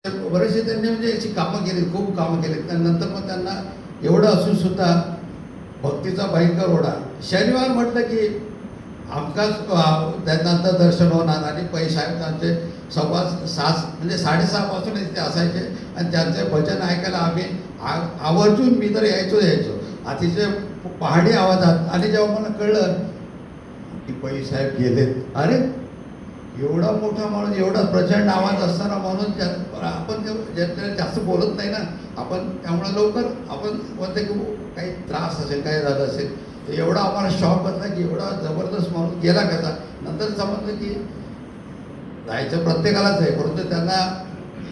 बरेचसे त्यांनी म्हणजे याची कामं केली, खूप कामं केली. त्यानंतर मग त्यांना एवढं असून सुद्धा भक्तीचा भयंकर ओढा. शनिवार म्हटलं की आमकाच त्यानंतर दर्शन होणार आणि साहेब त्यांचे 6:15 म्हणजे 6:30 पासून ते असायचे आणि त्यांचे भजन ऐकायला आम्ही आवर्जून मी तर यायचो. अतिशय पहाडी आवाजात. आणि जेव्हा मला कळलं की साहेब गेलेत, अरे एवढा मोठा माणूस, एवढा प्रचंड आवाज असताना माणूस आपण जास्त बोलत नाही ना आपण, त्यामुळे लवकर आपण म्हणतो की काही त्रास असेल, काय झालं असेल. तर एवढा आम्हाला शॉक बसला की एवढा जबरदस्त माणूस गेला कसा. नंतर समजलं की जायचं प्रत्येकालाच आहे, परंतु त्यांना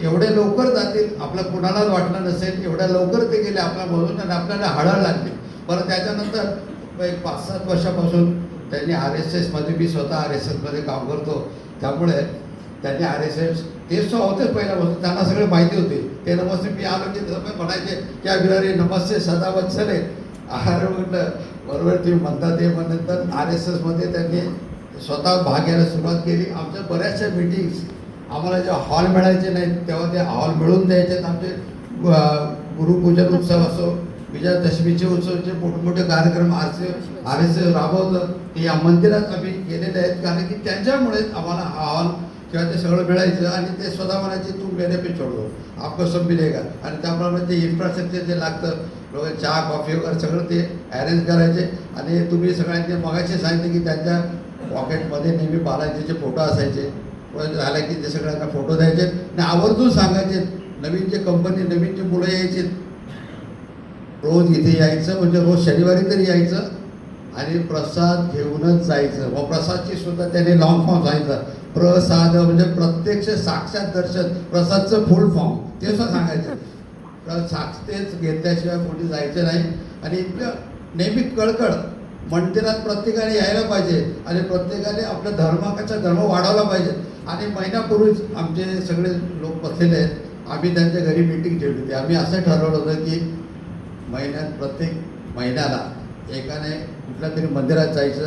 एवढे लवकर जातील आपलं कुणालाच वाटलं नसेल. एवढ्या लवकर ते गेले आपल्यामधून आणि आपल्याला हळहळ लागली. परत त्याच्यानंतर एक 5-7 वर्षापासून त्यांनी RSSमध्ये, मी स्वतः RSSमध्ये काम करतो, त्यामुळे त्यांनी RSS ते होतेच पहिल्यापासून, त्यांना सगळे माहिती होते. ते नमस्ते मी आलो की म्हणायचे क्या बिरारी नमस्ते सदा वत्सले. अरे म्हटलं बरोबर तुम्ही म्हणता ते. पण नंतर RSSमध्ये त्यांनी स्वतः भाग घ्यायला सुरुवात केली. आमच्या बऱ्याचशा मीटिंग्स आम्हाला जेव्हा हॉल मिळायचे नाहीत तेव्हा ते हॉल मिळवून द्यायचे. आमचे गुरुपूजन उत्सव असो, विजयादशमीचे उत्सवचे मोठमोठे कार्यक्रम RSS राबवलं. ते या मंदिरात आम्ही गेलेले आहेत, कारण की त्यांच्यामुळेच आम्हाला हा हॉल किंवा ते सगळं मिळायचं. आणि ते स्वतः म्हणायचे तू मेरे पे छोड़ दो, आपको सब मिलेगा. आणि त्याप्रमाणे ते इन्फ्रास्ट्रक्चर जे लागतं, लोक चहा कॉफी वगैरे सगळं ते अरेंज करायचे. आणि तुम्ही सगळ्यांनी मगाशी सांगितलं की त्यांच्या पॉकेटमध्ये नेहमी बालाजीचे फोटो असायचे. झालं की ते सगळ्यांना फोटो द्यायचे आणि आवर्जून सांगायचे. नवीन जे कंपनी, नवीन जे मुलं यायचे रोज इथे यायचं, म्हणजे रोज शनिवारी तरी यायचं आणि प्रसाद घेऊनच जायचं. व प्रसादची सुद्धा त्याने लॉंग फॉर्म सांगितलं. प्रसाद म्हणजे प्रत्यक्ष साक्षात दर्शन, प्रसादचं फुल फॉर्म ते सुद्धा सांगायचं. तेच घेतल्याशिवाय कोणी जायचं नाही. आणि इतकं नेहमी कळकळ मंदिरात प्रत्येकाने यायला पाहिजे आणि प्रत्येकाने आपल्या धर्म वाढवला पाहिजे. आणि महिन्यापूर्वीच आमचे सगळे लोक बसलेले आहेत, आम्ही त्यांच्या घरी मीटिंग ठेवली होती. आम्ही असं ठरवलं होतं की प्रत्येक महिन्याला एकाने कुठल्या तरी मंदिरात जायचं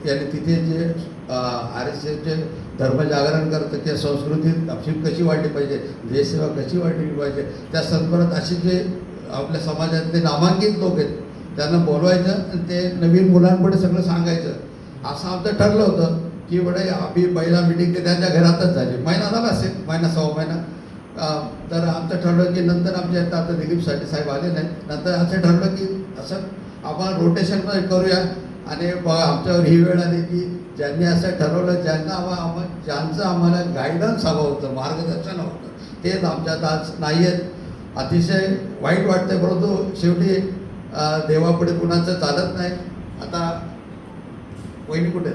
आणि तिथे जे RSSचे धर्मजागरण करतं, त्या संस्कृतीत आपली कशी वाढली पाहिजे, देशसेवा कशी वाढली पाहिजे, त्या संदर्भात असे जे आपल्या समाजातले नामांकित लोक आहेत त्यांना बोलवायचं आणि ते नवीन मुलांपुढे सगळं सांगायचं. असं आमचं ठरलं होतं की बडे आम्ही पहिला मीटिंग ते त्यांच्या घरातच झाली. महिना झाला असेल, महिना सव्वा महिना. तर आमचं ठरलं की नंतर आमच्या आता दिलीप साहेब आले नाही. नंतर असं ठरलं की असं आपण रोटेशन करूया. आणि आमच्यावर ही वेळ आली की ज्यांनी असं ठरवलं, ज्यांचं आम्हाला गायडन्स हवं होतं, मार्गदर्शन हवं होतं, तेच आमच्यात आज नाही आहेत. अतिशय वाईट वाटतं, परंतु शेवटी देवापुढे कुणाचं चालत नाही. आता वहिनी कुठे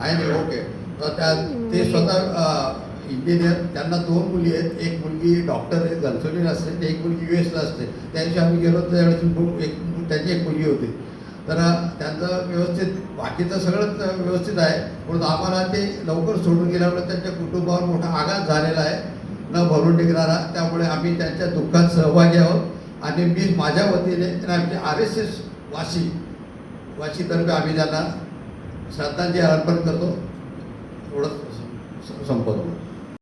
आहे नाही, ओके. तर ते स्वतः इंजिनियर, त्यांना 2 मुली आहेत. एक मुलगी डॉक्टर आहे, गणसोलीला असते, एक मुलगी US ला असते. त्यादिवशी आम्ही गेलो तर त्यावेळेस त्यांची एक मुलगी होती. तर त्यांचं व्यवस्थित, बाकीचं सगळंच व्यवस्थित आहे, पण आम्हाला ते लवकर सोडून गेल्यामुळे त्यांच्या कुटुंबावर मोठा आघात झालेला आहे, न भरून निघणारा. त्यामुळे आम्ही त्यांच्या दुःखात सहभागी आहोत. आणि मी माझ्या वतीने आमचे RSS वाशीतर्फे आम्ही त्यांना श्रद्धांजली अर्पण करतो. एवढंच संपवतो.